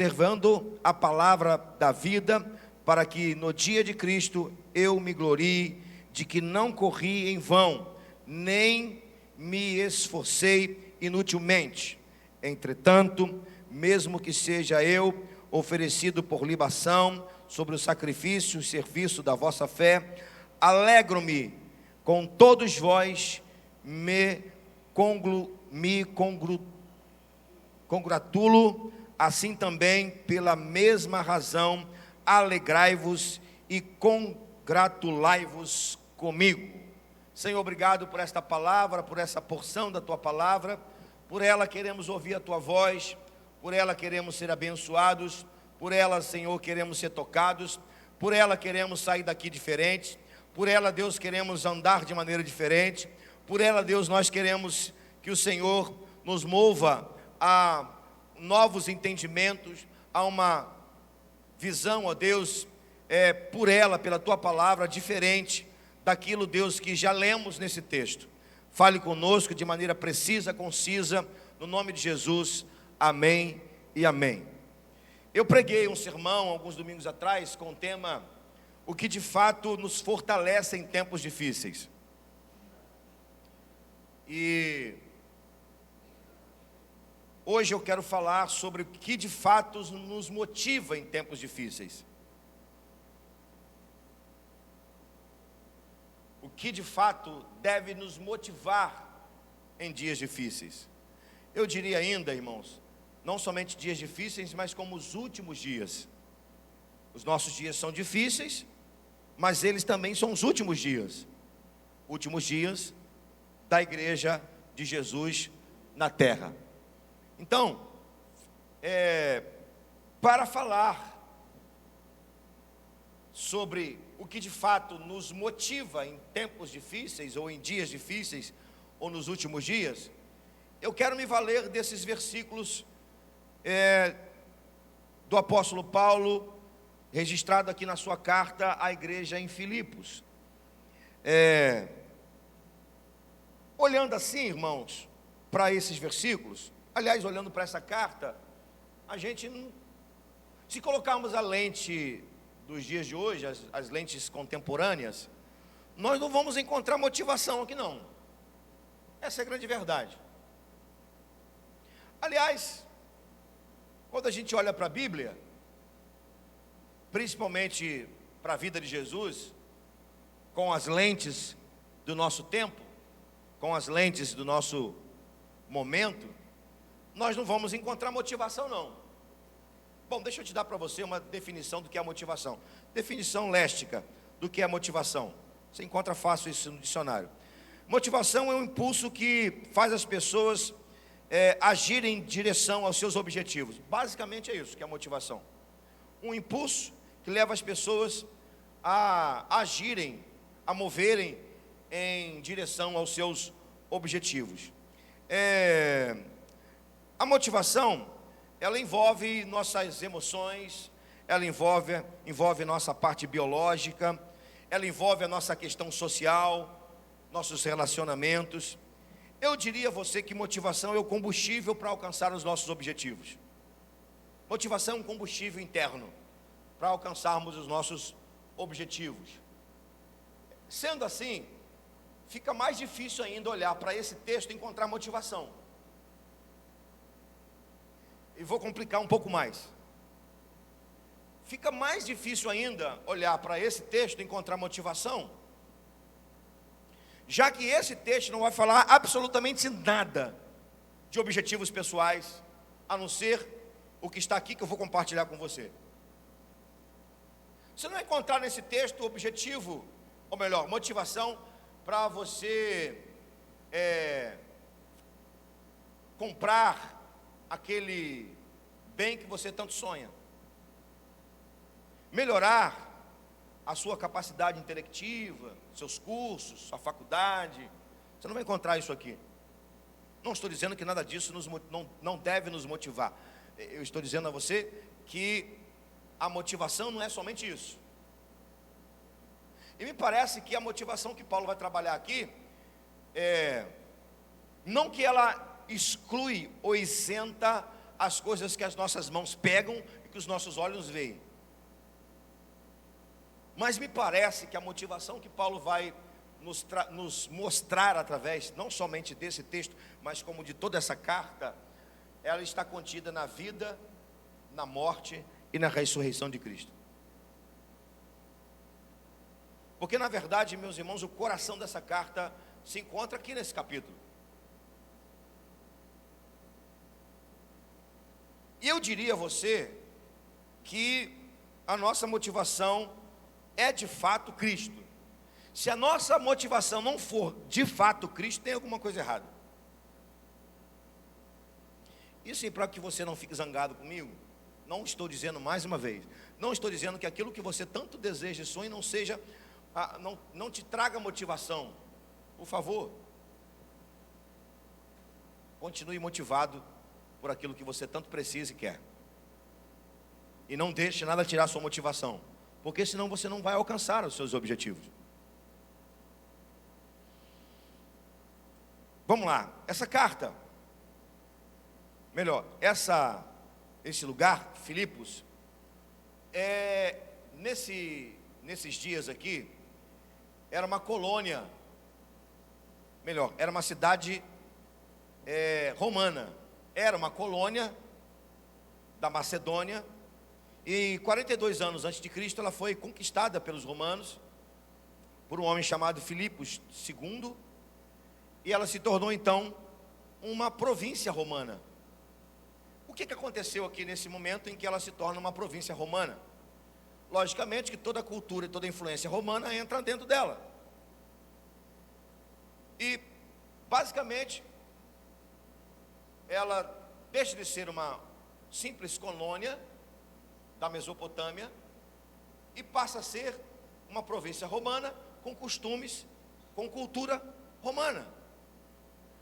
observando a palavra da vida, para que no dia de Cristo eu me glorie de que não corri em vão, nem me esforcei inutilmente. Entretanto, mesmo que seja eu oferecido por libação sobre o sacrifício e serviço da vossa fé, alegro-me com todos vós, me congratulo, assim também pela mesma razão, alegrai-vos e congratulai-vos comigo. Senhor, obrigado por esta palavra, por essa porção da tua palavra. Por ela queremos ouvir a tua voz, por ela queremos ser abençoados, por ela, Senhor, queremos ser tocados, por ela queremos sair daqui diferentes, por ela, Deus, queremos andar de maneira diferente, por ela, Deus, nós queremos que o Senhor nos mova a novos entendimentos, a uma visão, ó Deus, por ela, pela tua palavra, diferente daquilo, Deus, que já lemos nesse texto. Fale conosco de maneira precisa, concisa, no nome de Jesus, amém e amém. Eu preguei um sermão alguns domingos atrás com o tema: o que de fato nos fortalece em tempos difíceis. E hoje eu quero falar sobre o que de fato nos motiva em tempos difíceis. O que de fato deve nos motivar em dias difíceis. Eu diria ainda, irmãos, não somente dias difíceis, mas como os últimos dias. Os nossos dias são difíceis, mas eles também são os últimos dias. Últimos dias da igreja de Jesus na terra. Então, para falar sobre o que de fato nos motiva em tempos difíceis, ou em dias difíceis, ou nos últimos dias, eu quero me valer desses versículos do apóstolo Paulo, registrado aqui na sua carta à igreja em Filipos. Olhando assim, irmãos, para esses versículos, aliás, olhando para essa carta, a gente, se colocarmos a lente dos dias de hoje, as lentes contemporâneas, nós não vamos encontrar motivação aqui não. Essa é a grande verdade. Aliás, quando a gente olha para a Bíblia, principalmente para a vida de Jesus, com as lentes do nosso tempo, com as lentes do nosso momento, nós não vamos encontrar motivação não. Bom, deixa eu te dar para você uma definição do que é a motivação. Definição léstica do que é a motivação. Você encontra fácil isso no dicionário. Motivação é um impulso que faz as pessoas agirem em direção aos seus objetivos. Basicamente é isso que é a motivação. Um impulso que leva as pessoas a agirem, a moverem em direção aos seus objetivos. A motivação, ela envolve nossas emoções, ela envolve nossa parte biológica, ela envolve a nossa questão social, nossos relacionamentos. Eu diria a você que motivação é o combustível para alcançar os nossos objetivos. Motivação é um combustível interno para alcançarmos os nossos objetivos. Sendo assim, fica mais difícil ainda olhar para esse texto e encontrar motivação. E vou complicar um pouco mais. Fica mais difícil ainda olhar para esse texto e encontrar motivação, já que esse texto não vai falar absolutamente nada de objetivos pessoais, a não ser o que está aqui que eu vou compartilhar com você. Você não vai encontrar nesse texto objetivo, ou melhor, motivação para você comprar aquele bem que você tanto sonha, melhorar a sua capacidade intelectiva, seus cursos, sua faculdade. Você não vai encontrar isso aqui. Não estou dizendo que nada disso não deve nos motivar. Eu estou dizendo a você que a motivação não é somente isso. E me parece que a motivação que Paulo vai trabalhar aqui não que ela exclui ou isenta as coisas que as nossas mãos pegam e que os nossos olhos veem. Mas me parece que a motivação que Paulo vai nos mostrar através, não somente desse texto, mas como de toda essa carta, ela está contida na vida, na morte e na ressurreição de Cristo. Porque na verdade, meus irmãos, o coração dessa carta se encontra aqui nesse capítulo. E eu diria a você que a nossa motivação é de fato Cristo. Se a nossa motivação não for de fato Cristo, tem alguma coisa errada. Isso é para que você não fique zangado comigo. Não estou dizendo mais uma vez, não estou dizendo que aquilo que você tanto deseja e sonha não seja, não te traga motivação. Por favor, continue motivado por aquilo que você tanto precisa e quer. E não deixe nada tirar sua motivação, porque senão você não vai alcançar os seus objetivos. Vamos lá, essa carta, melhor, esse lugar, Filipos, nesses dias aqui, era uma colônia, melhor, era uma cidade romana, era uma colônia da Macedônia, e 42 anos antes de Cristo ela foi conquistada pelos romanos, por um homem chamado Filipos II, e ela se tornou então uma província romana. O que aconteceu aqui nesse momento em que ela se torna uma província romana? Logicamente que toda a cultura e toda a influência romana entra dentro dela. E basicamente ela deixa de ser uma simples colônia da Mesopotâmia e passa a ser uma província romana com costumes, com cultura romana.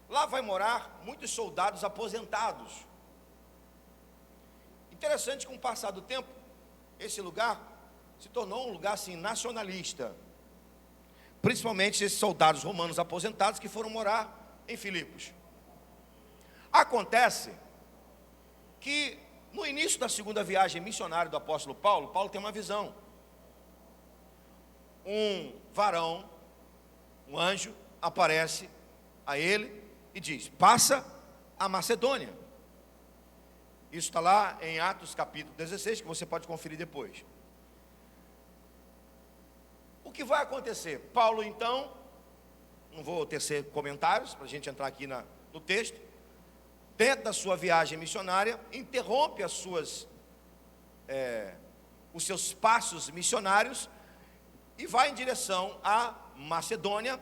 Lá vai morar muitos soldados aposentados. Interessante que com o passar do tempo, esse lugar se tornou um lugar assim nacionalista. Principalmente esses soldados romanos aposentados que foram morar em Filipos. Acontece que no início da segunda viagem missionária do apóstolo Paulo, Paulo tem uma visão. Um varão, um anjo, aparece a ele e diz: passa a Macedônia. Isso está lá em Atos capítulo 16, que você pode conferir depois. O que vai acontecer? Paulo então, não vou tecer comentários para a gente entrar aqui no texto, dentro da sua viagem missionária, interrompe os seus passos missionários e vai em direção à Macedônia,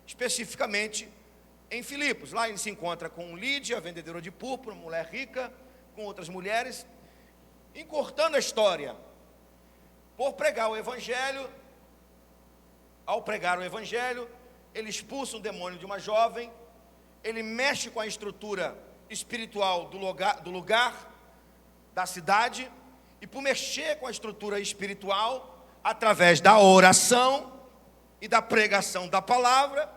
especificamente em Filipos. Lá ele se encontra com Lídia, vendedora de púrpura, mulher rica, com outras mulheres. Encurtando a história, por pregar o evangelho, ao pregar o evangelho, ele expulsa um demônio de uma jovem, ele mexe com a estrutura espiritual do lugar, da cidade, e por mexer com a estrutura espiritual, através da oração e da pregação da palavra,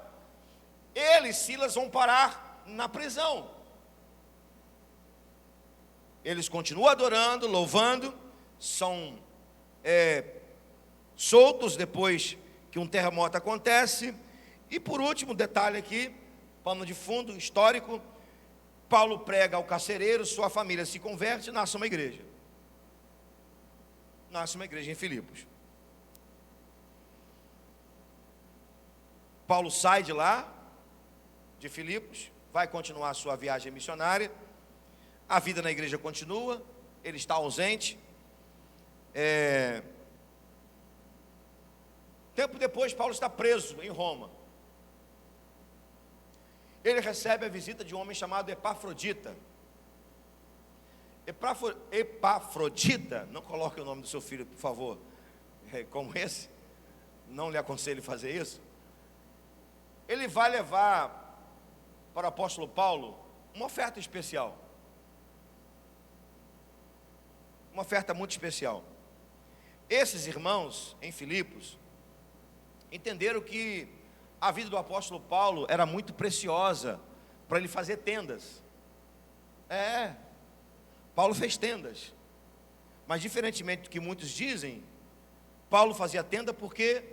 ele e Silas vão parar na prisão. Eles continuam adorando, louvando, são soltos depois que um terremoto acontece. E por último, detalhe aqui, pano de fundo histórico, Paulo prega ao carcereiro, sua família se converte e nasce uma igreja. Nasce uma igreja em Filipos. Paulo sai de lá, de Filipos, vai continuar a sua viagem missionária. A vida na igreja continua, ele está ausente. Tempo depois, Paulo está preso em Roma. Ele recebe a visita de um homem chamado Epafrodita. Epafrodita, não coloque o nome do seu filho, por favor, como esse, não lhe aconselho fazer isso. Ele vai levar para o apóstolo Paulo uma oferta especial. Uma oferta muito especial. Esses irmãos em Filipos entenderam que a vida do apóstolo Paulo era muito preciosa para ele fazer tendas. Paulo fez tendas, mas diferentemente do que muitos dizem, Paulo fazia tenda porque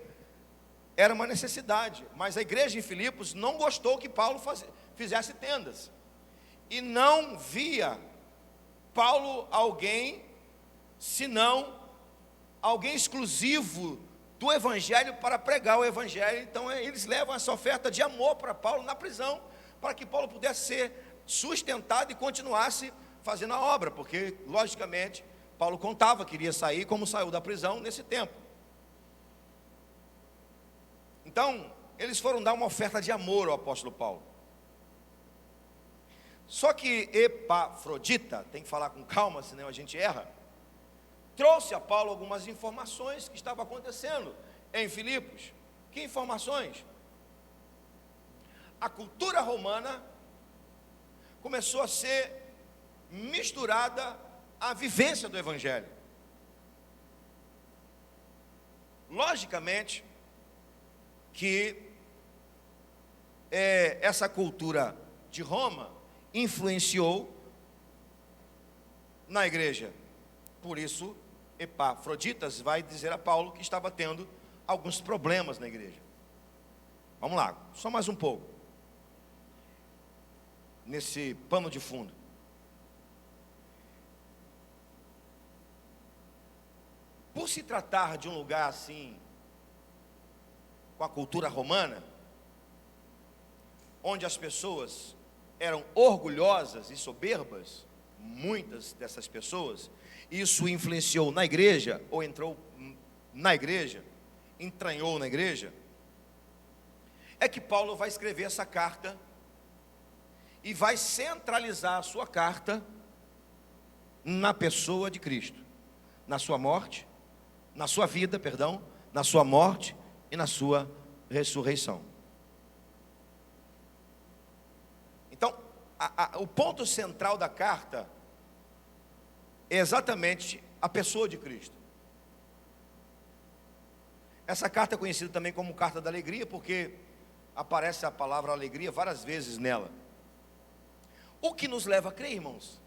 era uma necessidade, mas a igreja em Filipos não gostou que Paulo fizesse tendas, e não via Paulo alguém, senão alguém exclusivo do evangelho para pregar o evangelho. Então eles levam essa oferta de amor para Paulo na prisão, para que Paulo pudesse ser sustentado e continuasse fazendo a obra, porque logicamente Paulo contava que iria sair, como saiu da prisão nesse tempo. Então eles foram dar uma oferta de amor ao apóstolo Paulo. Só que Epafrodita, tem que falar com calma, senão a gente erra, trouxe a Paulo algumas informações que estavam acontecendo em Filipos. Que informações? A cultura romana começou a ser misturada à vivência do evangelho. Logicamente que essa cultura de Roma influenciou na igreja. Por isso, Epafroditas vai dizer a Paulo que estava tendo alguns problemas na igreja. Vamos lá, só mais um pouco, nesse pano de fundo. Por se tratar de um lugar assim, com a cultura romana, onde as pessoas eram orgulhosas e soberbas, muitas dessas pessoas, isso influenciou na igreja, ou entrou na igreja, entranhou na igreja, é que Paulo vai escrever essa carta, e vai centralizar a sua carta na pessoa de Cristo, na sua morte, na sua vida, perdão, na sua morte e na sua ressurreição. Então, o ponto central da carta é exatamente a pessoa de Cristo. Essa carta é conhecida também como carta da alegria, porque aparece a palavra alegria várias vezes nela. O que nos leva a crer, irmãos,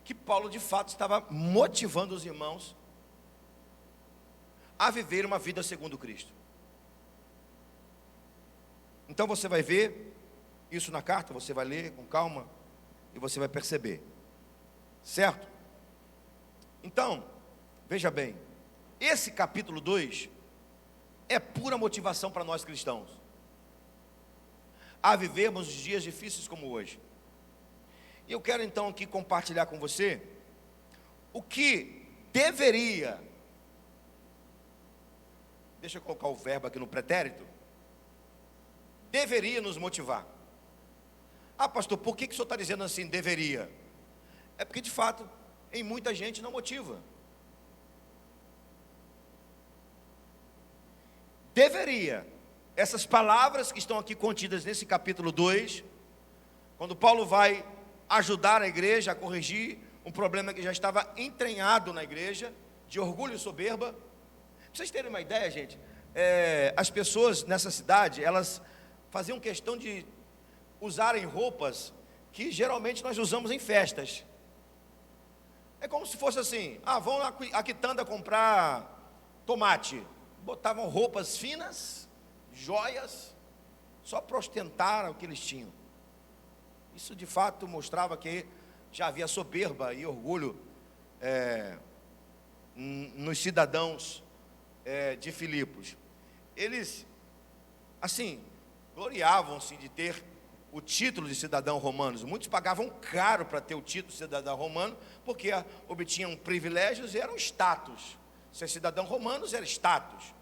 que Paulo de fato estava motivando os irmãos a viver uma vida segundo Cristo. Então você vai ver isso na carta, você vai ler com calma e você vai perceber, certo? Então, veja bem, esse capítulo 2 é pura motivação para nós cristãos a vivermos dias difíceis como hoje. E eu quero então aqui compartilhar com você o que deveria, deixa eu colocar o verbo aqui no pretérito, deveria nos motivar. Ah, pastor, por que o senhor está dizendo assim, deveria? É porque de fato, em muita gente não motiva. Deveria, essas palavras que estão aqui contidas nesse capítulo 2, quando Paulo vai ajudar a igreja a corrigir um problema que já estava entranhado na igreja, de orgulho e soberba. Para vocês terem uma ideia, gente, as pessoas nessa cidade, elas faziam questão de usarem roupas que geralmente nós usamos em festas. É como se fosse assim, vão a Quitanda comprar tomate. Botavam roupas finas, joias, só para ostentar o que eles tinham. Isso de fato mostrava que já havia soberba e orgulho nos cidadãos de Filipos. Eles, assim, gloriavam-se de ter o título de cidadão romanos. Muitos pagavam caro para ter o título de cidadão romano, porque obtinham privilégios e eram status. Ser cidadão romano era status.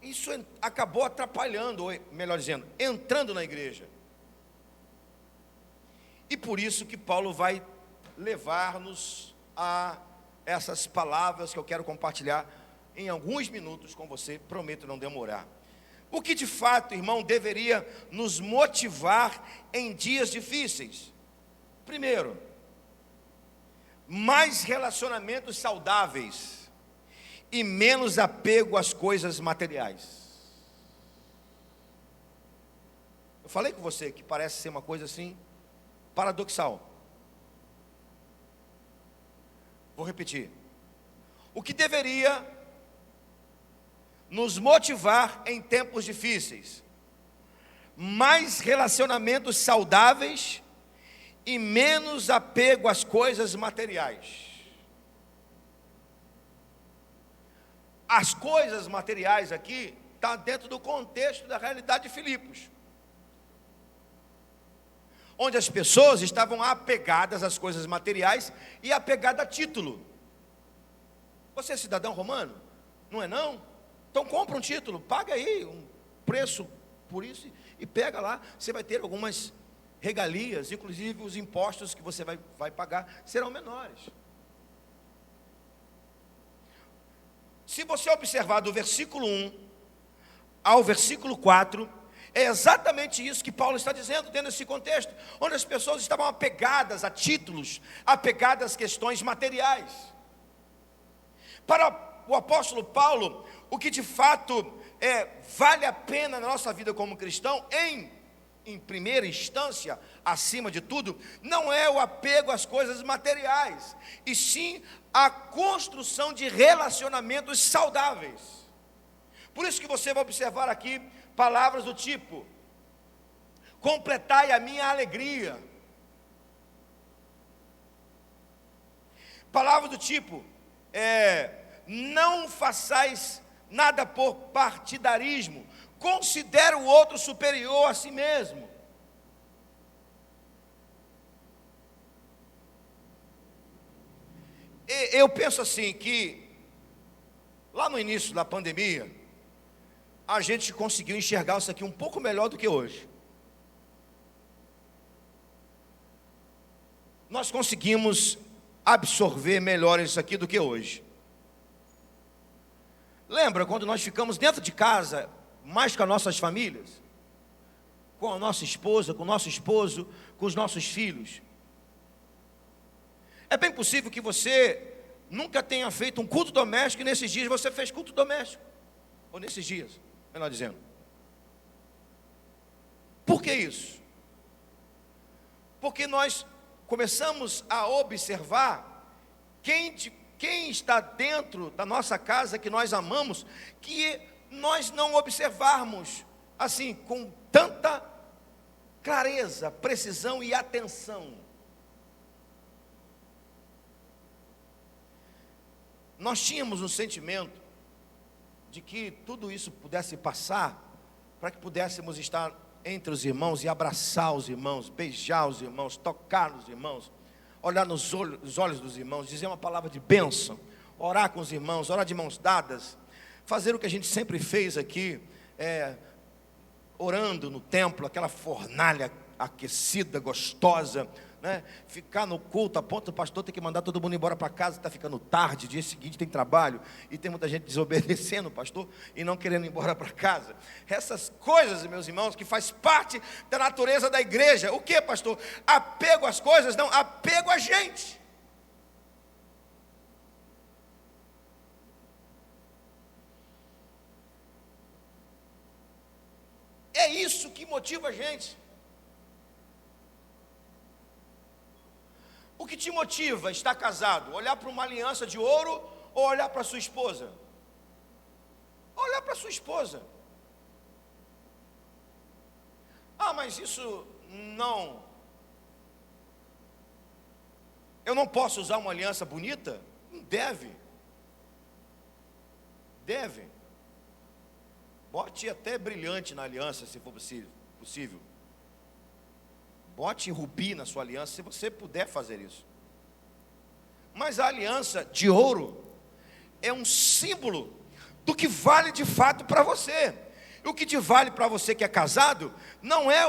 Isso acabou atrapalhando, ou melhor dizendo, entrando na igreja. E por isso que Paulo vai levar-nos a essas palavras que eu quero compartilhar em alguns minutos com você, prometo não demorar. O que de fato, irmão, deveria nos motivar em dias difíceis? Primeiro, mais relacionamentos saudáveis e menos apego às coisas materiais. Eu falei com você que parece ser uma coisa assim paradoxal. Vou repetir. O que deveria nos motivar em tempos difíceis? Mais relacionamentos saudáveis e menos apego às coisas materiais. As coisas materiais aqui está dentro do contexto da realidade de Filipos, onde as pessoas estavam apegadas às coisas materiais e apegadas a título. Você é cidadão romano? Não é não? Então compra um título, paga aí um preço por isso e pega lá. Você vai ter algumas regalias, inclusive os impostos que você vai pagar serão menores. Se você observar do versículo 1 ao versículo 4, é exatamente isso que Paulo está dizendo dentro desse contexto, onde as pessoas estavam apegadas a títulos, apegadas a questões materiais. Para o apóstolo Paulo, o que de fato vale a pena na nossa vida como cristão, em primeira instância, acima de tudo, não é o apego às coisas materiais, e sim a construção de relacionamentos saudáveis. Por isso que você vai observar aqui palavras do tipo: completai a minha alegria. Palavras do tipo: não façais nada por partidarismo, considere o outro superior a si mesmo. Eu penso assim, que lá no início da pandemia, a gente conseguiu enxergar isso aqui um pouco melhor do que hoje. Nós conseguimos absorver melhor isso aqui do que hoje. Lembra quando nós ficamos dentro de casa, mais com as nossas famílias? Com a nossa esposa, com o nosso esposo, com os nossos filhos. É bem possível que você nunca tenha feito um culto doméstico e nesses dias você fez culto doméstico. Ou nesses dias, melhor dizendo. Por que isso? Porque nós começamos a observar quem está dentro da nossa casa, que nós amamos, que nós não observarmos assim com tanta clareza, precisão e atenção. Nós tínhamos um sentimento de que tudo isso pudesse passar, para que pudéssemos estar entre os irmãos e abraçar os irmãos, beijar os irmãos, tocar os irmãos, olhar nos olhos dos irmãos, dizer uma palavra de bênção, orar com os irmãos, orar de mãos dadas, fazer o que a gente sempre fez aqui, orando no templo, aquela fornalha aquecida, gostosa, né? Ficar no culto a ponto do pastor ter que mandar todo mundo embora para casa, está ficando tarde, dia seguinte tem trabalho, e tem muita gente desobedecendo o pastor e não querendo ir embora para casa. Essas coisas, meus irmãos, que faz parte da natureza da igreja. O que, pastor? Apego às coisas? Não, apego a gente. É isso que motiva a gente. O que te motiva a estar casado? Olhar para uma aliança de ouro ou olhar para sua esposa? Olhar para sua esposa. Ah, mas isso não... Eu não posso usar uma aliança bonita? Não deve. Deve. Bote até brilhante na aliança, se for possível. Bote rubi na sua aliança, se você puder fazer isso. Mas a aliança de ouro é um símbolo do que vale de fato para você. E o que te vale para você que é casado não é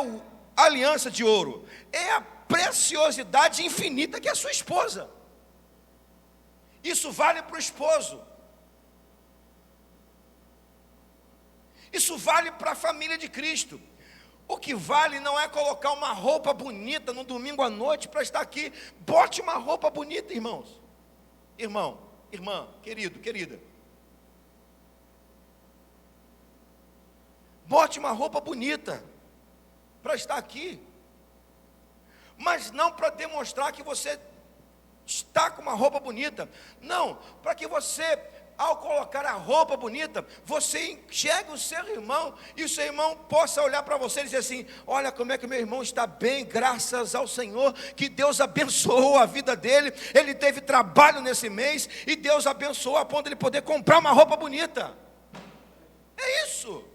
a aliança de ouro, é a preciosidade infinita que é a sua esposa. Isso vale para o esposo. Isso vale para a família de Cristo. O que vale não é colocar uma roupa bonita no domingo à noite para estar aqui. Bote uma roupa bonita, irmãos. Irmão, irmã, querido, querida. Bote uma roupa bonita para estar aqui. mas não para demonstrar que você está com uma roupa bonita, não, para que você, ao colocar a roupa bonita, você enxergue o seu irmão, e o seu irmão possa olhar para você e dizer assim: olha como é que meu irmão está bem, graças ao Senhor, que Deus abençoou a vida dele, ele teve trabalho nesse mês, e Deus abençoou a ponto de ele poder comprar uma roupa bonita. É isso.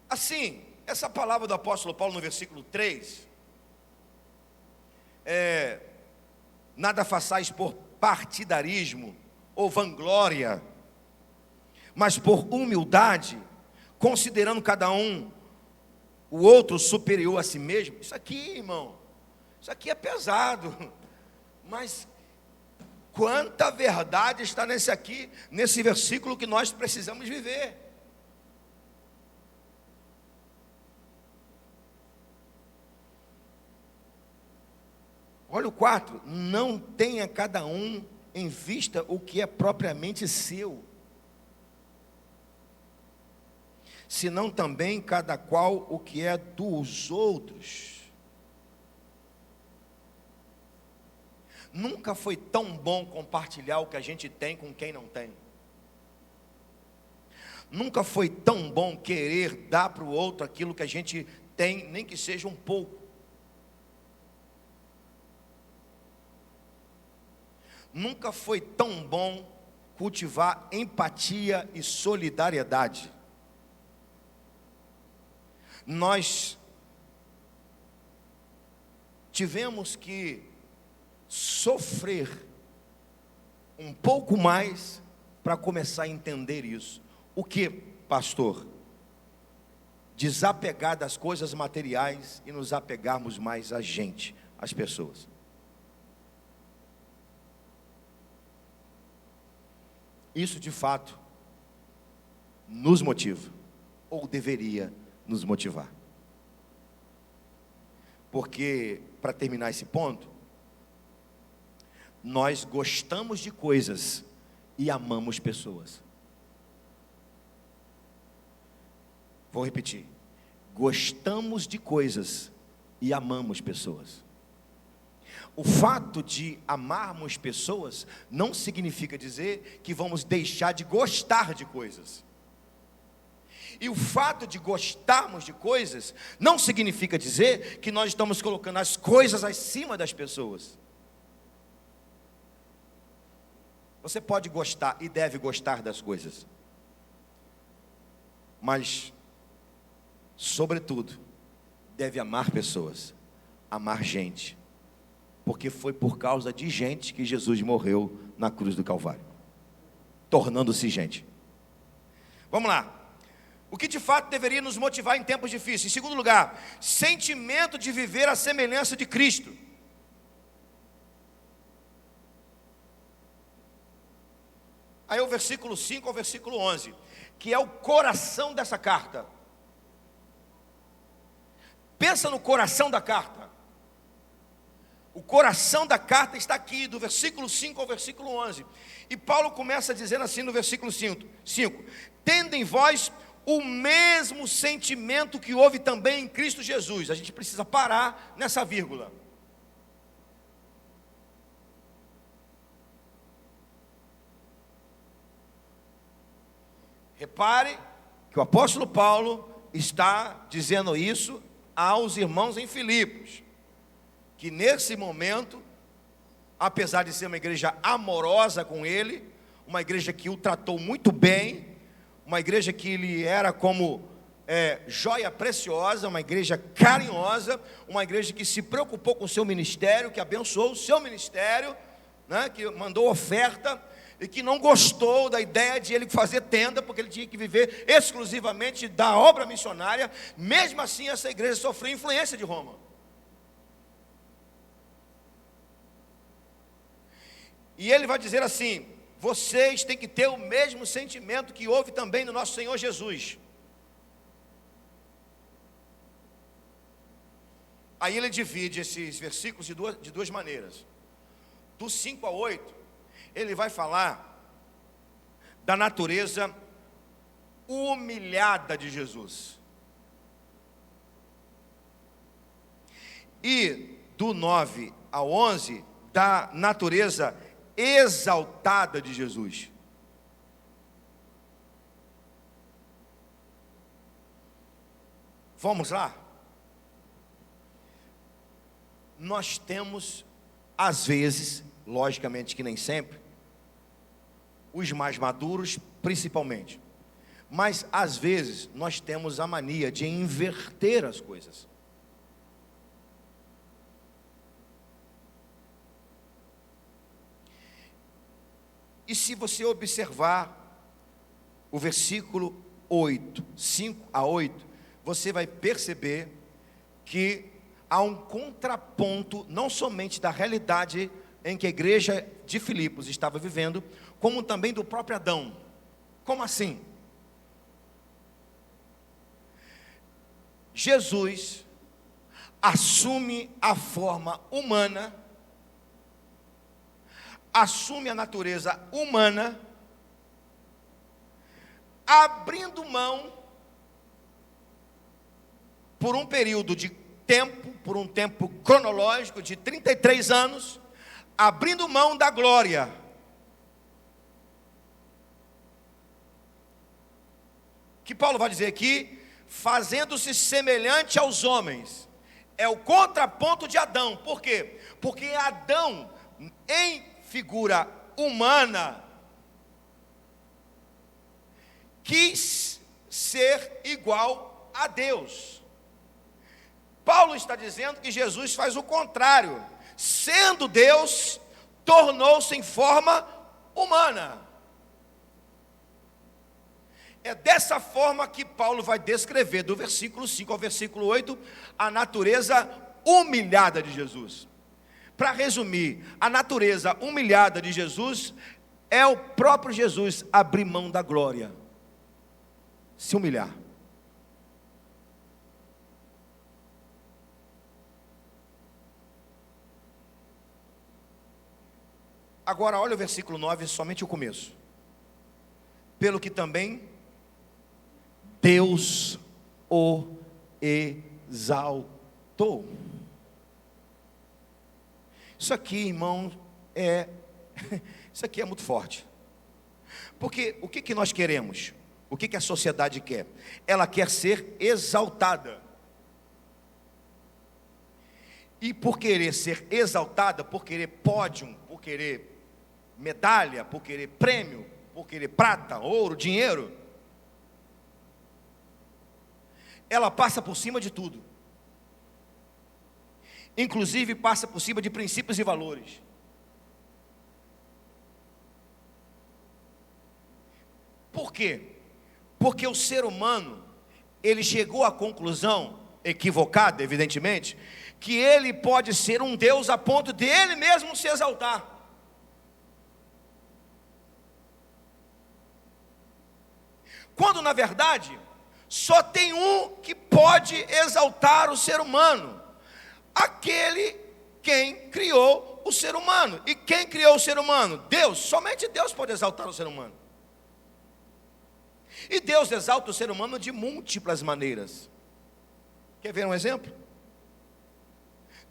Assim, essa palavra do apóstolo Paulo no versículo 3, nada façais por partidarismo ou vanglória, mas por humildade, considerando cada um o outro superior a si mesmo. Isso aqui, irmão, isso aqui é pesado, mas quanta verdade está nesse versículo que nós precisamos viver. Olha o 4, não tenha cada um em vista o que é propriamente seu, senão também cada qual o que é dos outros. Nunca foi tão bom compartilhar o que a gente tem com quem não tem. Nunca foi tão bom querer dar para o outro aquilo que a gente tem, nem que seja um pouco. Nunca foi tão bom cultivar empatia e solidariedade. Nós tivemos que sofrer um pouco mais para começar a entender isso. O que, pastor? Desapegar das coisas materiais e nos apegarmos mais a gente, às pessoas. Isso de fato nos motiva, ou deveria nos motivar. Porque, para terminar esse ponto, nós gostamos de coisas e amamos pessoas. Vou repetir: gostamos de coisas e amamos pessoas. O fato de amarmos pessoas não significa dizer que vamos deixar de gostar de coisas. E o fato de gostarmos de coisas não significa dizer que nós estamos colocando as coisas acima das pessoas. Você pode gostar e deve gostar das coisas, mas, sobretudo, deve amar pessoas, amar gente. Porque foi por causa de gente que Jesus morreu na cruz do Calvário, tornando-se gente. Vamos lá. O que de fato deveria nos motivar em tempos difíceis? Em segundo lugar, sentimento de viver a semelhança de Cristo. Aí o versículo 5 ao versículo 11, que é o coração dessa carta. Pensa no coração da carta. O coração da carta está aqui, do versículo 5 ao versículo 11. E Paulo começa dizendo assim no versículo 5: tendo em vós o mesmo sentimento que houve também em Cristo Jesus. A gente precisa parar nessa vírgula. Repare que o apóstolo Paulo está dizendo isso aos irmãos em Filipos, que nesse momento, apesar de ser uma igreja amorosa com ele, uma igreja que o tratou muito bem, uma igreja que ele era como joia preciosa, uma igreja carinhosa, uma igreja que se preocupou com o seu ministério, que abençoou o seu ministério, né, que mandou oferta, e que não gostou da ideia de ele fazer tenda, porque ele tinha que viver exclusivamente da obra missionária. Mesmo assim, essa igreja sofreu influência de Roma. E ele vai dizer assim: vocês têm que ter o mesmo sentimento que houve também no nosso Senhor Jesus. Aí ele divide esses versículos de duas maneiras. Do 5 a 8, ele vai falar da natureza humilhada de Jesus. E do 9 ao 11, da natureza exaltada de Jesus. Vamos lá? Nós temos, às vezes, logicamente que nem sempre, os mais maduros principalmente, mas às vezes nós temos a mania de inverter as coisas. E se você observar o versículo 8, 5 a 8, você vai perceber que há um contraponto, não somente da realidade em que a igreja de Filipos estava vivendo, como também do próprio Adão. Como assim? Jesus assume a forma humana, assume a natureza humana, abrindo mão por um período de tempo, por um tempo cronológico de 33 anos, abrindo mão da glória. Que Paulo vai dizer aqui, fazendo-se semelhante aos homens. É o contraponto de Adão. Por quê? Porque Adão, em figura humana, quis ser igual a Deus. Paulo está dizendo que Jesus faz o contrário. Sendo Deus, tornou-se em forma humana. É dessa forma que Paulo vai descrever, do versículo 5 ao versículo 8, a natureza humilhada de Jesus. Para resumir, a natureza humilhada de Jesus é o próprio Jesus abrir mão da glória, se humilhar. Agora olha o versículo 9, somente o começo. Pelo que também Deus o exaltou. Isso aqui, irmão, isso aqui é muito forte. Porque o que nós queremos? O que a sociedade quer? Ela quer ser exaltada. E por querer ser exaltada, por querer pódio, por querer medalha, por querer prêmio, por querer prata, ouro, dinheiro, ela passa por cima de tudo. Inclusive passa por cima de princípios e valores. Por quê? Porque o ser humano, ele chegou à conclusão, equivocada evidentemente, que ele pode ser um Deus a ponto de ele mesmo se exaltar. Quando na verdade, só tem um que pode exaltar o ser humano. Aquele quem criou o ser humano. E quem criou o ser humano? Deus. Somente Deus pode exaltar o ser humano. E Deus exalta o ser humano de múltiplas maneiras. Quer ver um exemplo?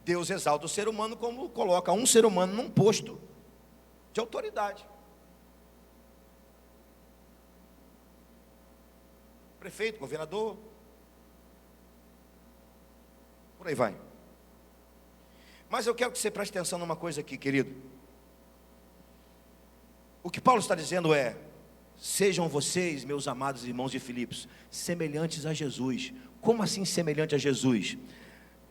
Deus exalta o ser humano como coloca um ser humano num posto de autoridade. Prefeito, governador, por aí vai. Mas eu quero que você preste atenção numa coisa aqui, querido. O que Paulo está dizendo é: sejam vocês, meus amados irmãos de Filipos, semelhantes a Jesus. Como assim semelhante a Jesus?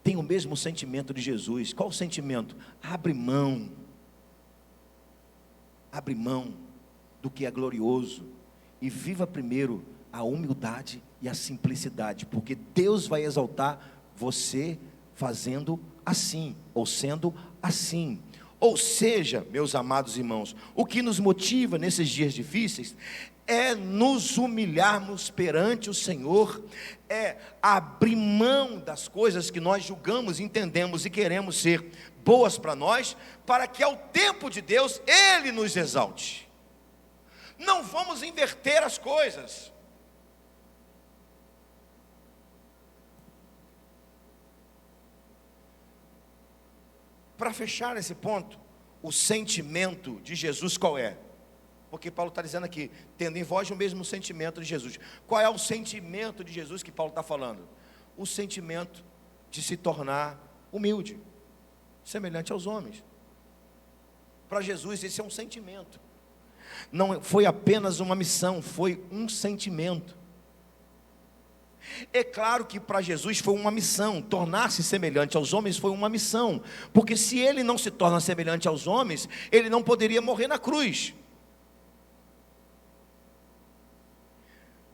Tem o mesmo sentimento de Jesus. Qual o sentimento? Abre mão do que é glorioso e viva primeiro a humildade e a simplicidade, porque Deus vai exaltar você fazendo assim, ou sendo assim. Ou seja, meus amados irmãos, o que nos motiva nesses dias difíceis é nos humilharmos perante o Senhor, é abrir mão das coisas que nós julgamos, entendemos e queremos ser boas para nós, para que ao tempo de Deus Ele nos exalte. Não vamos inverter as coisas. para fechar esse ponto, o sentimento de Jesus qual é? Porque Paulo está dizendo aqui, tendo em vós o mesmo sentimento de Jesus. Qual é o sentimento de Jesus que Paulo está falando? O sentimento de se tornar humilde, semelhante aos homens. Para Jesus esse é um sentimento. Não foi apenas uma missão, foi um sentimento. É claro que para Jesus foi uma missão, tornar-se semelhante aos homens foi uma missão, porque se ele não se torna semelhante aos homens, ele não poderia morrer na cruz.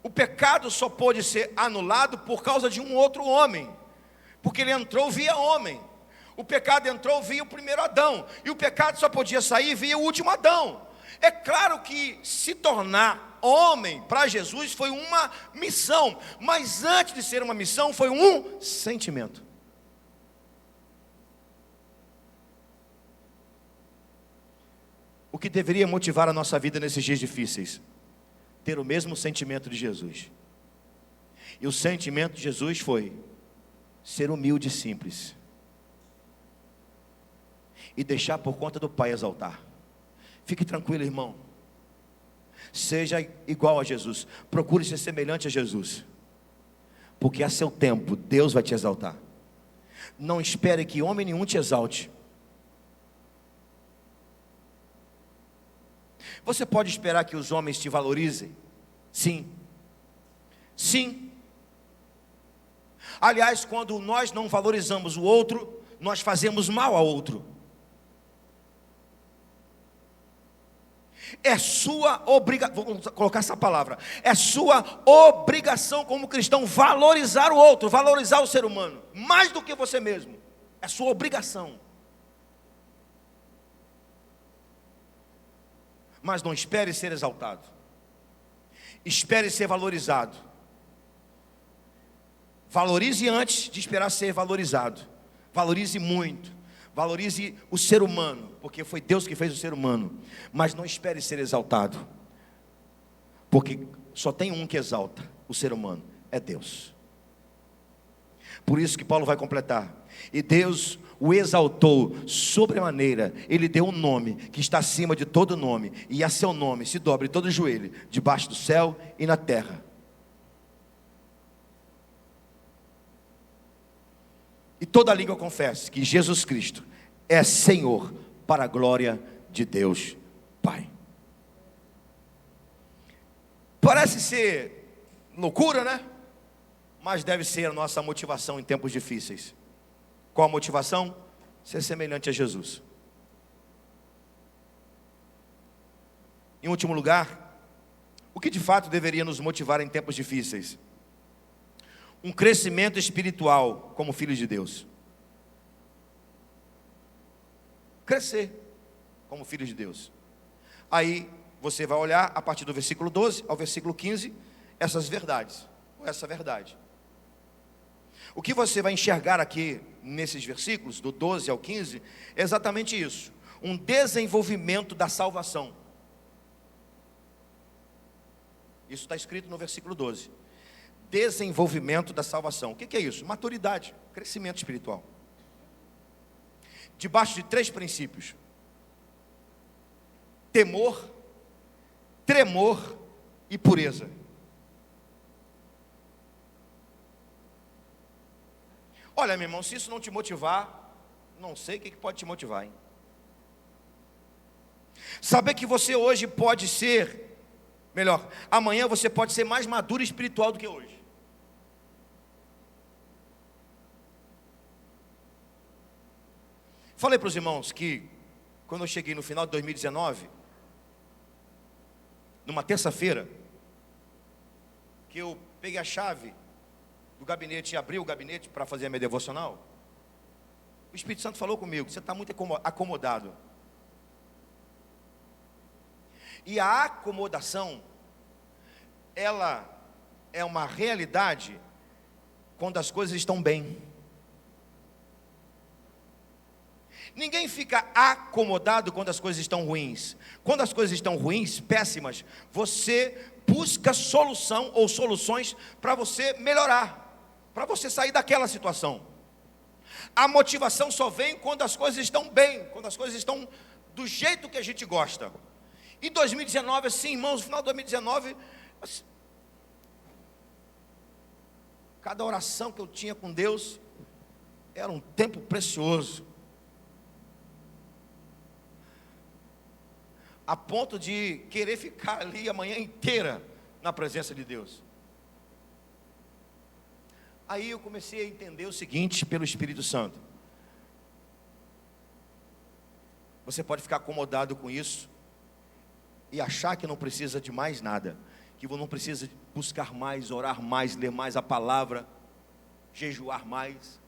O pecado só pôde ser anulado por causa de um outro homem, porque ele entrou via homem. O pecado entrou via o primeiro Adão, e o pecado só podia sair via o último Adão. É claro que se tornar homem para Jesus foi uma missão, mas antes de ser uma missão foi um sentimento. O que deveria motivar a nossa vida nesses dias difíceis? Ter o mesmo sentimento de Jesus. E o sentimento de Jesus foi ser humilde e simples, e deixar por conta do Pai exaltar. Fique tranquilo, irmão. Seja igual a Jesus. Procure ser semelhante a Jesus, porque a seu tempo Deus vai te exaltar. Não espere que homem nenhum te exalte. Você pode esperar que os homens te valorizem? Sim. Sim. Aliás, quando nós não valorizamos o outro, nós fazemos mal ao outro. É sua obrigação, vou colocar essa palavra, é sua obrigação como cristão valorizar o outro, valorizar o ser humano, mais do que você mesmo. É sua obrigação. Mas não espere ser exaltado, espere ser valorizado. Valorize antes de esperar ser valorizado. Valorize muito. Valorize o ser humano, porque foi Deus que fez o ser humano. Mas não espere ser exaltado, porque só tem um que exalta o ser humano, é Deus. Por isso que Paulo vai completar: e Deus o exaltou sobremaneira, ele deu um nome que está acima de todo nome, e a seu nome se dobre todo joelho, debaixo do céu e na terra. E toda língua confesse que Jesus Cristo é Senhor, para a glória de Deus Pai. Parece ser loucura, né? Mas deve ser a nossa motivação em tempos difíceis. Qual a motivação? Ser semelhante a Jesus. Em último lugar, o que de fato deveria nos motivar em tempos difíceis? Um crescimento espiritual como filhos de Deus. Crescer como filhos de Deus. Aí você vai olhar a partir do versículo 12 ao versículo 15, essas verdades, ou essa verdade. O que você vai enxergar aqui nesses versículos, do 12 ao 15, é exatamente isso: um desenvolvimento da salvação. Isso está escrito no versículo 12. Desenvolvimento da salvação. O que é isso? Maturidade, crescimento espiritual. Debaixo de 3 princípios: temor, tremor e pureza. Olha, meu irmão, se isso não te motivar, não sei o que pode te motivar, hein? Saber que você hoje pode ser, melhor, amanhã você pode ser mais maduro e espiritual do que hoje. Falei para os irmãos que quando eu cheguei no final de 2019, numa terça-feira, que eu peguei a chave do gabinete e abri o gabinete para fazer a minha devocional, o Espírito Santo falou comigo: você está muito acomodado. E a acomodação, ela é uma realidade quando as coisas estão bem. Ninguém fica acomodado quando as coisas estão ruins. Quando as coisas estão ruins, péssimas, você busca solução ou soluções para você melhorar, para você sair daquela situação. A motivação só vem quando as coisas estão bem, quando as coisas estão do jeito que a gente gosta. Em 2019, assim, irmãos, no final de 2019, cada oração que eu tinha com Deus era um tempo precioso, a ponto de querer ficar ali a manhã inteira na presença de Deus. Aí eu comecei a entender o seguinte, pelo Espírito Santo: você pode ficar acomodado com isso e achar que não precisa de mais nada, que não precisa buscar mais, orar mais, ler mais a palavra, jejuar mais.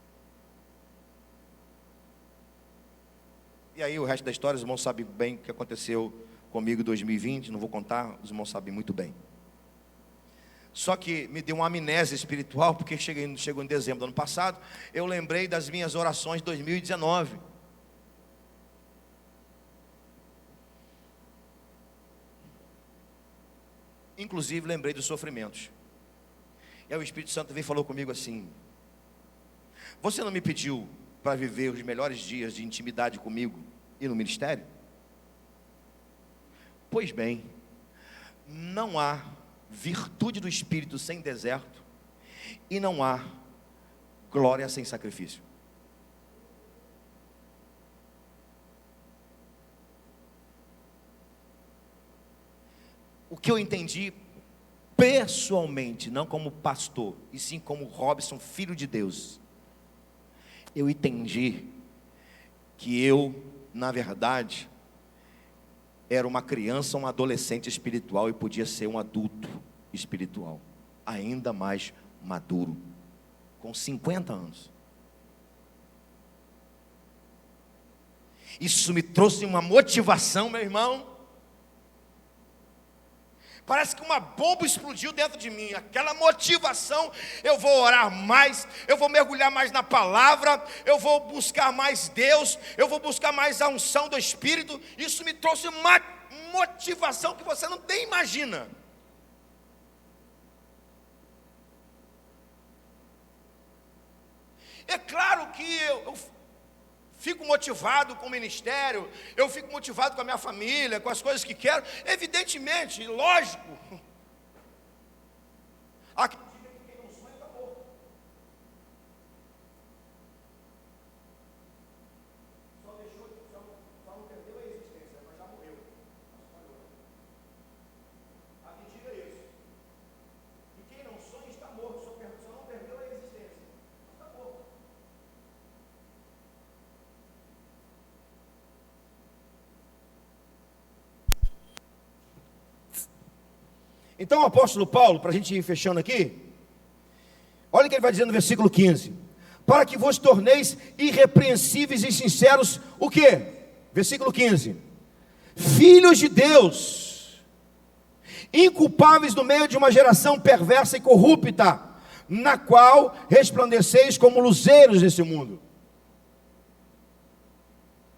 E aí o resto da história, os irmãos sabem bem o que aconteceu comigo em 2020, não vou contar, os irmãos sabem muito bem. Só que me deu uma amnésia espiritual, porque chegou em dezembro do ano passado, eu lembrei das minhas orações de 2019. Inclusive lembrei dos sofrimentos. E aí o Espírito Santo veio e falou comigo assim: você não me pediu para viver os melhores dias de intimidade comigo e no ministério? Pois bem, não há virtude do Espírito sem deserto, e não há glória sem sacrifício. O que eu entendi pessoalmente, não como pastor, e sim como Robson, filho de Deus, eu entendi que eu, na verdade, era uma criança, um adolescente espiritual, e podia ser um adulto espiritual, ainda mais maduro, com 50 anos. Isso me trouxe uma motivação, meu irmão. Parece que uma bomba explodiu dentro de mim, aquela motivação. Eu vou orar mais, eu vou mergulhar mais na palavra, eu vou buscar mais Deus, eu vou buscar mais a unção do Espírito. Isso me trouxe uma motivação que você não nem imagina. É claro que eu fico motivado com o ministério, eu fico motivado com a minha família, com as coisas que quero, evidentemente, lógico. Aqui quem não sonha está morto. Só não perdeu a existência, mas já morreu. Aqui diga isso. Que quem não sonha está morto, só não perdeu a existência, mas está morto. Então o apóstolo Paulo, para a gente ir fechando aqui, olha o que ele vai dizer no versículo 15: para que vos torneis irrepreensíveis e sinceros, o que? Versículo 15: filhos de Deus, inculpáveis no meio de uma geração perversa e corrupta, na qual resplandeceis como luzeiros nesse mundo.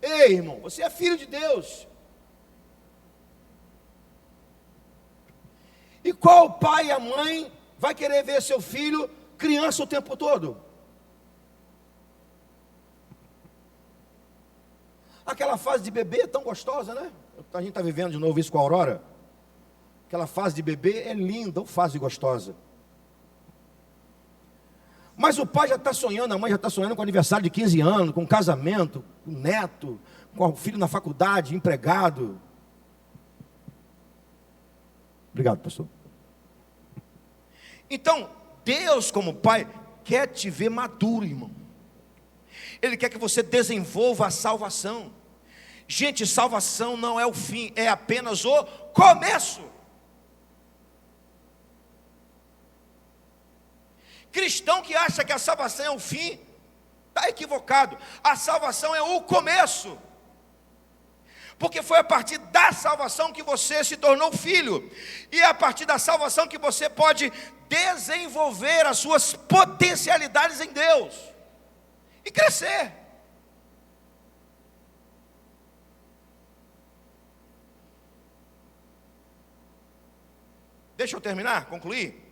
Ei, irmão, você é filho de Deus. E qual pai e a mãe vai querer ver seu filho criança o tempo todo? Aquela fase de bebê é tão gostosa, né? A gente está vivendo de novo isso com a Aurora. Aquela fase de bebê é linda, uma fase gostosa. Mas o pai já está sonhando, a mãe já está sonhando com aniversário de 15 anos, com casamento, com neto, com o filho na faculdade, empregado. Obrigado, pastor. Então, Deus como Pai quer te ver maduro, irmão. Ele quer que você desenvolva a salvação. Gente, salvação não é o fim, é apenas o começo. Cristão que acha que a salvação é o fim, está equivocado. A salvação é o começo. Porque foi a partir da salvação que você se tornou filho. E é a partir da salvação que você pode desenvolver as suas potencialidades em Deus. E crescer. Deixa eu terminar, concluir.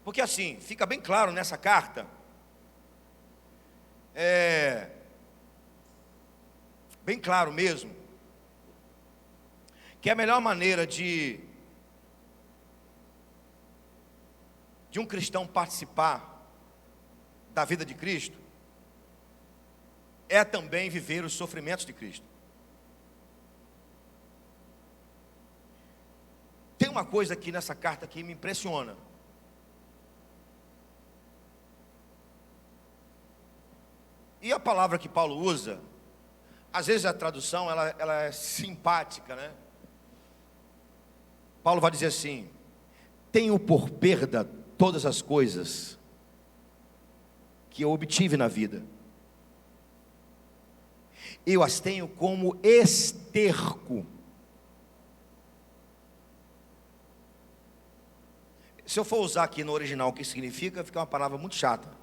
Porque assim, fica bem claro nessa carta bem claro mesmo, que a melhor maneira de um cristão participar da vida de Cristo é também viver os sofrimentos de Cristo. Tem uma coisa aqui nessa carta que me impressiona. E a palavra que Paulo usa, às vezes a tradução ela é simpática, né? Paulo vai dizer assim: tenho por perda todas as coisas que eu obtive na vida, eu as tenho como esterco. Se eu for usar aqui no original o que significa, fica uma palavra muito chata.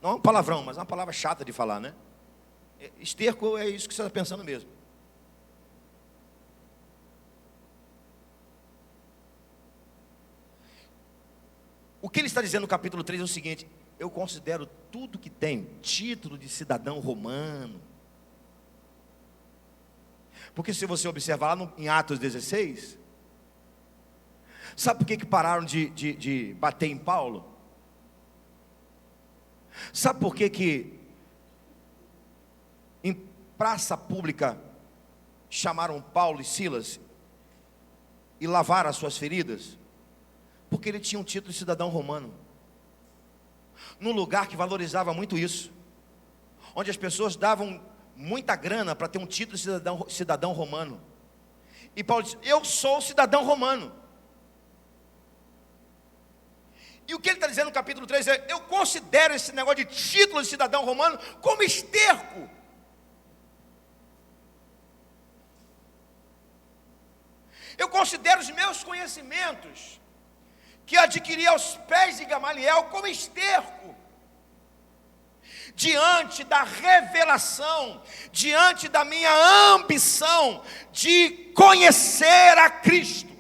Não é um palavrão, mas é uma palavra chata de falar, né? Esterco é isso que você está pensando mesmo. O que ele está dizendo no capítulo 3 é o seguinte: eu considero tudo que tenho título de cidadão romano. Porque se você observar lá em Atos 16, sabe por que pararam de bater em Paulo? Sabe por que em praça pública chamaram Paulo e Silas e lavaram as suas feridas? Porque ele tinha um título de cidadão romano, num lugar que valorizava muito isso, onde as pessoas davam muita grana para ter um título de cidadão romano. E Paulo disse: eu sou cidadão romano. E o que ele está dizendo no capítulo 3 é: eu considero esse negócio de título de cidadão romano como esterco. Eu considero os meus conhecimentos que adquiri aos pés de Gamaliel como esterco, diante da revelação, diante da minha ambição de conhecer a Cristo.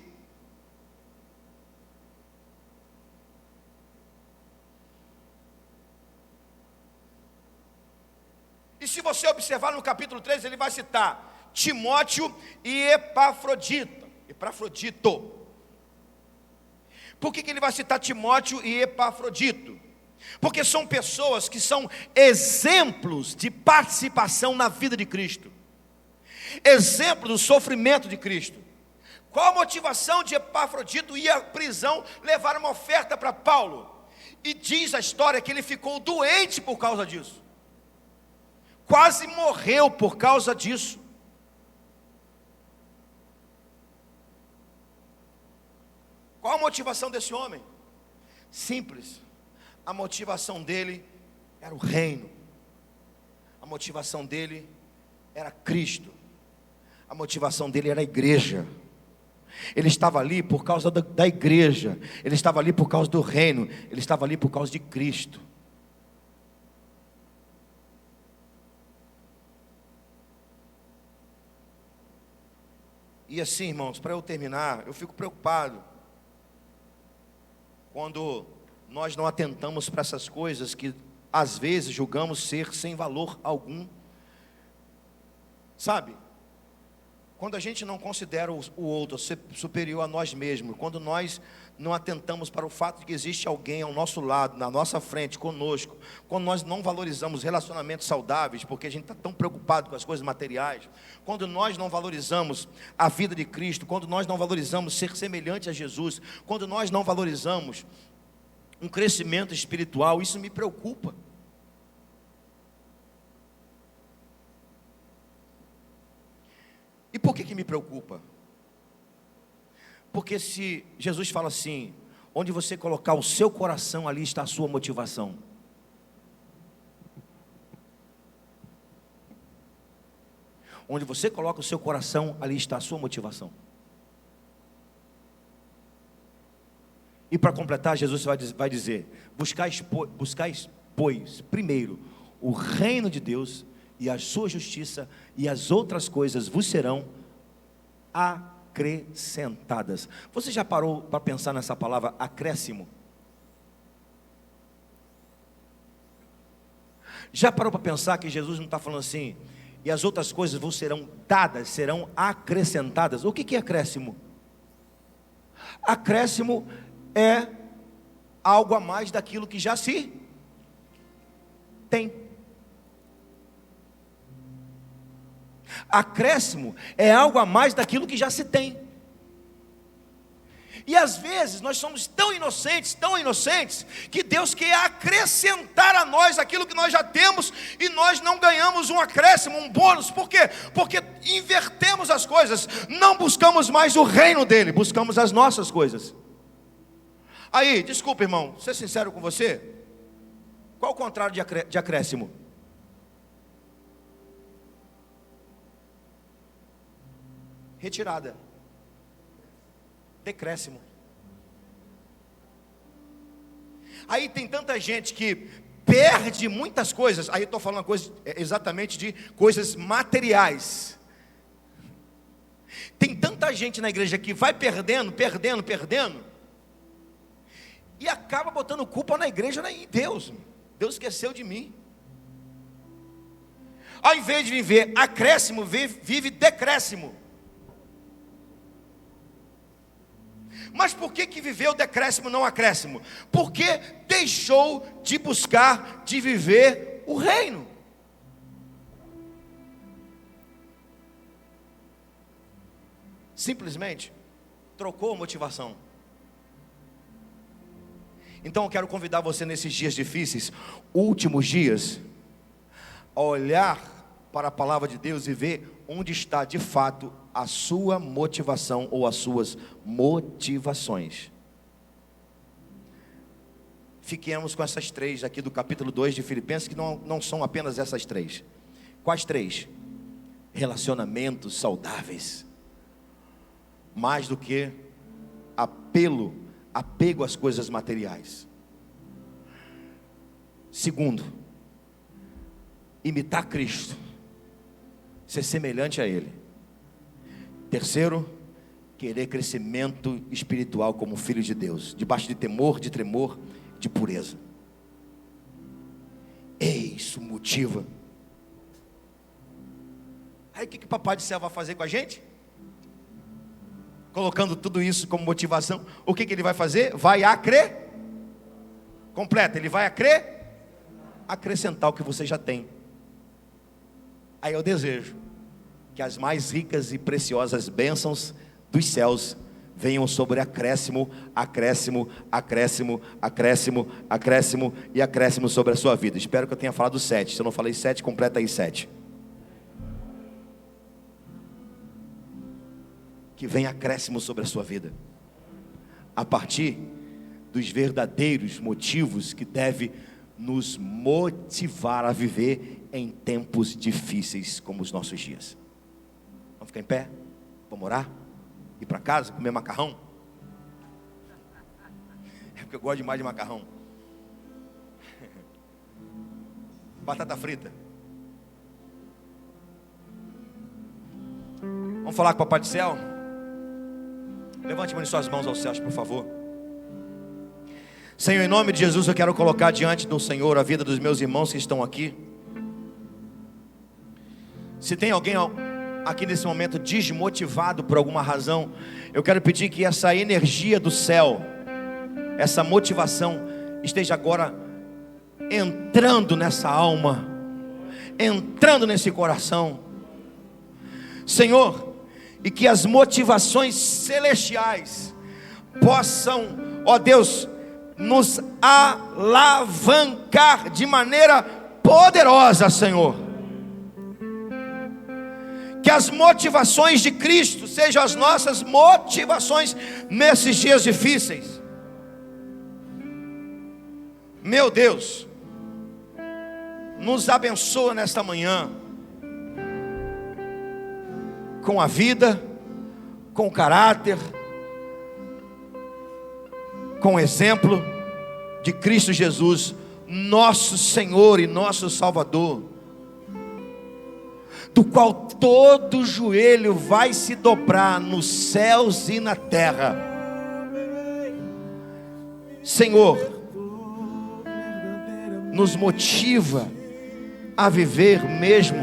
E se você observar no capítulo 3, ele vai citar Timóteo e Epafrodito. Por que ele vai citar Timóteo e Epafrodito? Porque são pessoas que são exemplos de participação na vida de Cristo, exemplo do sofrimento de Cristo. Qual a motivação de Epafrodito ir à prisão levar uma oferta para Paulo? E diz a história que ele ficou doente por causa disso, quase morreu por causa disso. Qual a motivação desse homem? Simples. A motivação dele era o reino. A motivação dele era Cristo. A motivação dele era a igreja. Ele estava ali por causa da igreja. Ele estava ali por causa do reino. Ele estava ali por causa de Cristo. E assim, irmãos, para eu terminar, eu fico preocupado quando nós não atentamos para essas coisas que às vezes julgamos ser sem valor algum. Sabe? Quando a gente não considera o outro superior a nós mesmos, quando nós não atentamos para o fato de que existe alguém ao nosso lado, na nossa frente, conosco, quando nós não valorizamos relacionamentos saudáveis, porque a gente está tão preocupado com as coisas materiais, quando nós não valorizamos a vida de Cristo, quando nós não valorizamos ser semelhante a Jesus, quando nós não valorizamos um crescimento espiritual, isso me preocupa. E por que me preocupa? Porque se Jesus fala assim: onde você colocar o seu coração, ali está a sua motivação. Onde você coloca o seu coração, ali está a sua motivação. E para completar, Jesus vai dizer: buscais, pois, primeiro o reino de Deus e a sua justiça, e as outras coisas vos serão acrescentadas. Você já parou para pensar nessa palavra acréscimo? Já parou para pensar que Jesus não está falando assim, e as outras coisas serão dadas, serão acrescentadas? O que é acréscimo? Acréscimo é algo a mais daquilo que já se tem. Acréscimo é algo a mais daquilo que já se tem. E às vezes nós somos tão inocentes, que Deus quer acrescentar a nós aquilo que nós já temos, e nós não ganhamos um acréscimo, um bônus. Por quê? Porque invertemos as coisas, não buscamos mais o reino dele, buscamos as nossas coisas. Aí, desculpa, irmão, ser sincero com você, qual o contrário de acréscimo? Retirada. Decréscimo. Aí tem tanta gente que perde muitas coisas. Aí eu estou falando exatamente de coisas materiais. Tem tanta gente na igreja que vai perdendo, e acaba botando culpa na igreja e em Deus. Deus esqueceu de mim. Ao invés de viver acréscimo, vive decréscimo. Mas por que viveu decréscimo, não acréscimo? Porque deixou de buscar, de viver o reino. Simplesmente trocou a motivação. Então eu quero convidar você nesses dias difíceis, últimos dias, a olhar para a palavra de Deus e ver onde está de fato a sua motivação ou as suas motivações. Fiquemos com essas três aqui do capítulo 2 de Filipenses, que não são apenas essas três. Quais três? Relacionamentos saudáveis, mais do que apego às coisas materiais. Segundo, imitar Cristo, ser semelhante a Ele. Terceiro, querer crescimento espiritual como filho de Deus, debaixo de temor, de tremor, de pureza. Isso motiva. Aí o que Papai do Céu vai fazer com a gente? Colocando tudo isso como motivação, o que Ele vai fazer? Completa, Ele vai acrescentar o que você já tem. Aí eu desejo que as mais ricas e preciosas bênçãos dos céus venham sobre acréscimo, acréscimo, acréscimo, acréscimo, acréscimo e acréscimo sobre a sua vida. Espero que eu tenha falado 7. Se eu não falei 7, completa aí 7. Que venha acréscimo sobre a sua vida, a partir dos verdadeiros motivos que deve nos motivar a viver em tempos difíceis como os nossos dias. Vamos ficar em pé? Vamos orar? Ir para casa, comer macarrão? É porque eu gosto demais de macarrão. Batata frita. Vamos falar com o Papai do Céu? Levante uma de suas mãos aos céus, por favor. Senhor, em nome de Jesus, eu quero colocar diante do Senhor a vida dos meus irmãos que estão aqui. Se tem alguém aqui nesse momento desmotivado por alguma razão, eu quero pedir que essa energia do céu, essa motivação, esteja agora entrando nessa alma, entrando nesse coração, Senhor, e que as motivações celestiais possam, ó Deus, nos alavancar de maneira poderosa, Senhor. Que as motivações de Cristo sejam as nossas motivações nesses dias difíceis. Meu Deus, nos abençoa nesta manhã, com a vida, com o caráter, com o exemplo de Cristo Jesus, nosso Senhor e nosso Salvador, do qual todo joelho vai se dobrar nos céus e na terra. Senhor, nos motiva a viver mesmo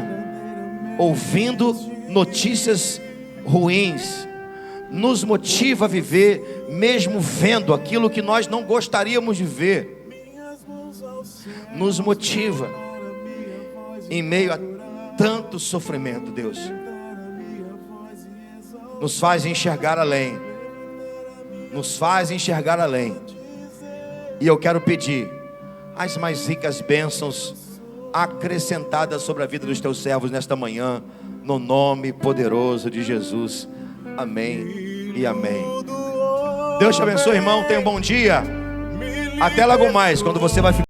ouvindo notícias ruins. Nos motiva a viver mesmo vendo aquilo que nós não gostaríamos de ver. Nos motiva em meio a tanto sofrimento, Deus. Nos faz enxergar além. Nos faz enxergar além. E eu quero pedir as mais ricas bênçãos acrescentadas sobre a vida dos teus servos nesta manhã, no nome poderoso de Jesus. Amém e amém. Deus te abençoe, irmão. Tenha um bom dia. Até logo mais, quando você vai ficar